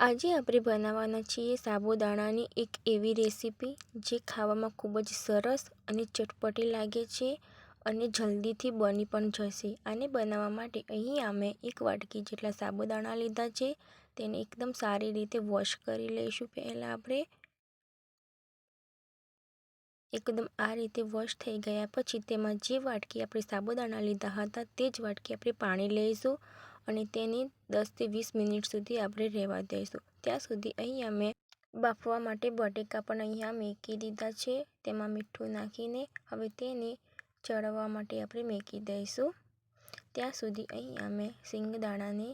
આજે આપણે બનાવવાના છીએ સાબુદાણાની એક એવી રેસીપી જે ખાવામાં ખૂબ જ સરસ અને ચટપટી લાગે છે અને જલ્દીથી બની પણ જશે. આને બનાવવા માટે અહીં અમે 1 વાટકી જેટલા સાબુદાણા લીધા છે. તેને એકદમ સારી રીતે વોશ કરી લઈશું. પહેલાં આપણે એકદમ આ રીતે વોશ થઈ ગયા પછી તેમાં જે વાટકી આપણે સાબુદાણા લીધા હતા તે જ વાટકી આપણે પાણી લઈશું અને તેને 10 થી 20 મિનિટ સુધી આપણે રહેવા દઈશું. ત્યાં સુધી અહીં અમે બાફવા માટે બટેકા પણ અહીંયા મૂકી દીધા છે. તેમાં મીઠું નાખીને હવે તેને ચડવા માટે આપણે મૂકી દઈશું. ત્યાં સુધી અહીં અમે સિંગદાણાને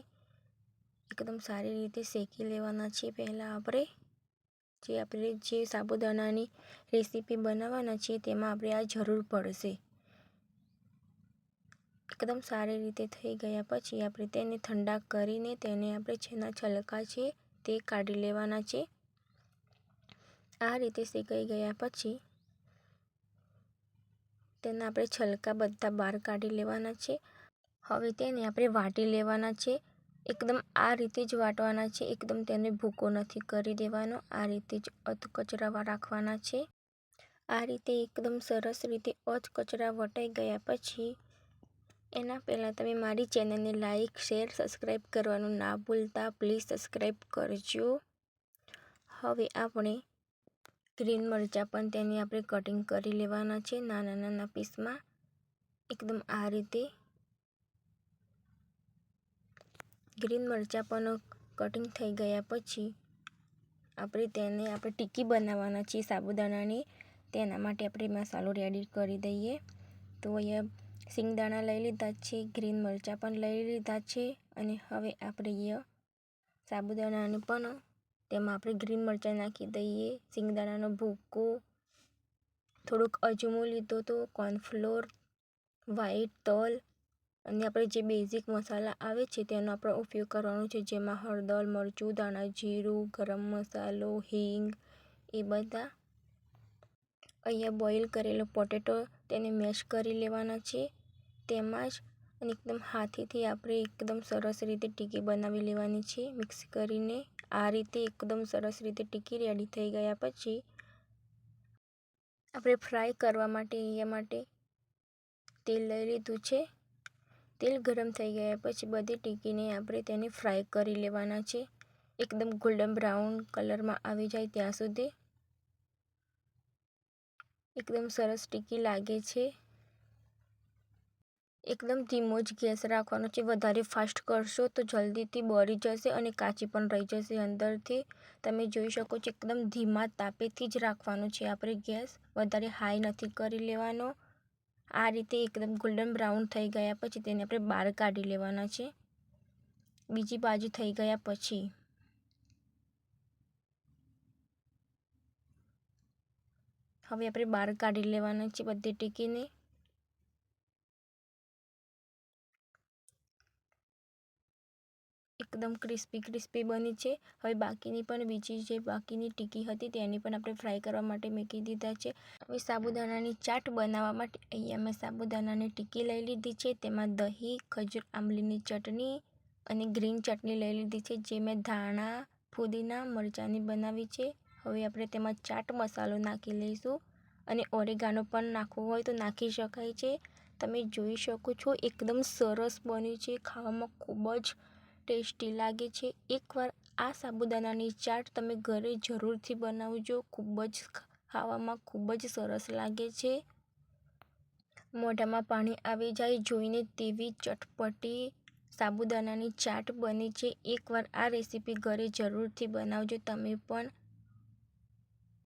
એકદમ સારી રીતે શેકી લેવાના છે. પહેલાં આપણે જે સાબુદાણાની રેસીપી બનાવવાના છે તેમાં આપણે આ જરૂર પડશે. એકદમ સારી રીતે થઈ ગયા પછી આપણે તેને ઠંડા કરીને તેને આપણે જેના છલકા છે તે કાઢી લેવાના છે. આ રીતે શેકાઈ ગયા પછી તેના આપણે છલકા બધા બહાર કાઢી લેવાના છે. હવે તેને આપણે વાટી લેવાના છે. એકદમ આ રીતે જ વાટવાના છે. એકદમ તેને ભૂકો નથી કરી દેવાનો. આ રીતે જ અધકચરા રાખવાના છે. આ રીતે એકદમ સરસ રીતે અધકચરા વટાઈ ગયા પછી એના પહેલાં તમે મારી ચેનલને લાઈક, શેર, સબસ્ક્રાઈબ કરવાનું ના ભૂલતા. પ્લીઝ સબસ્ક્રાઈબ કરજો. હવે આપણે ગ્રીન મરચાં પણ તેની આપણે કટિંગ કરી લેવાના છે નાના નાના પીસમાં. એકદમ આ રીતે ગ્રીન મરચાં પણ કટિંગ થઈ ગયા પછી આપણે તેને ટિક્કી બનાવવાના છીએ સાબુદાણાની. તેના માટે આપણે મસાલો રેડી કરી દઈએ. તો અહીંયા સિંગદાણા લઈ લીધા છે, ગ્રીન મરચાં પણ લઈ લીધા છે અને હવે આપણે અહીંયા સાબુદાણાને પણ તેમાં આપણે ગ્રીન મરચાં નાખી દઈએ, સિંગદાણાનો ભૂકો, થોડુંક અજમો લીધો તો, કોર્નફ્લોર, વ્હાઈટ તલ અને આપણે જે બેઝિક મસાલા આવે છે તેનો આપણે ઉપયોગ કરવાનો છે, જેમાં હળદર, મરચું, ધાણા જીરું, ગરમ મસાલો, હિંગ એ બધા. અહીંયા બોઇલ કરેલો પોટેટો તેને મેશ કરી લેવાના છે તેમાં જ અને એકદમ હાથેથી આપણે એકદમ સરસ રીતે ટિક્કી બનાવી લેવાની છે મિક્સ કરીને. આ રીતે એકદમ સરસ રીતે ટિક્કી રેડી થઈ ગયા પછી આપણે ફ્રાય કરવા માટે તેલ લઈ લીધું છે. તેલ ગરમ થઈ ગયા પછી બધી ટિક્કીને આપણે તેને ફ્રાય કરી લેવાના છે. એકદમ ગોલ્ડન બ્રાઉન કલરમાં આવી જાય ત્યાં સુધી. એકદમ સરસ ટિક્કી લાગે છે. એકદમ ધીમો જ ગેસ રાખવાનો છે. વધારે ફાસ્ટ કરશો તો જલ્દીથી બળી જશે અને કાચી પણ રહી જશે અંદરથી. તમે જોઈ શકો છો એકદમ ધીમા તાપેથી જ રાખવાનું છે આપણે ગેસ. વધારે હાઈ નથી કરી લેવાનો. આ રીતે એકદમ ગોલ્ડન બ્રાઉન થઈ ગયા પછી તેને આપણે બહાર કાઢી લેવાના છે બીજી બાજુ થઈ ગયા પછી. હવે આપણે બહાર કાઢી લેવાના છે બધી ટિક્કીને. એકદમ ક્રિસ્પી બની છે. હવે બાકીની ટિક્કી હતી તેની પણ આપણે ફ્રાય કરવા માટે મૂકી દીધા છે. હવે સાબુદાણાની ચાટ બનાવવા માટે અહીંયા મેં સાબુદાણાની ટિક્કી લઈ લીધી છે. તેમાં દહીં, ખજૂર આંબલીની ચટણી અને ગ્રીન ચટણી લઈ લીધી છે, જે મેં ધાણા, ફુદીના, મરચાંની બનાવી છે. હવે આપણે તેમાં ચાટ મસાલો નાખી લઈશું અને ઓરેગાનો પણ નાખવો હોય તો નાખી શકાય છે. તમે જોઈ શકો છો એકદમ સરસ બની છે. ખાવામાં ખૂબ જ ટેસ્ટી લાગે છે. એકવાર આ સાબુદાણાની ચાટ તમે ઘરે જરૂરથી બનાવજો. ખાવામાં ખૂબ જ સરસ લાગે છે. મોઢામાં પાણી આવી જાય જોઈને તેવી ચટપટી સાબુદાણાની ચાટ બની છે. એકવાર આ રેસીપી ઘરે જરૂરથી બનાવજો તમે પણ.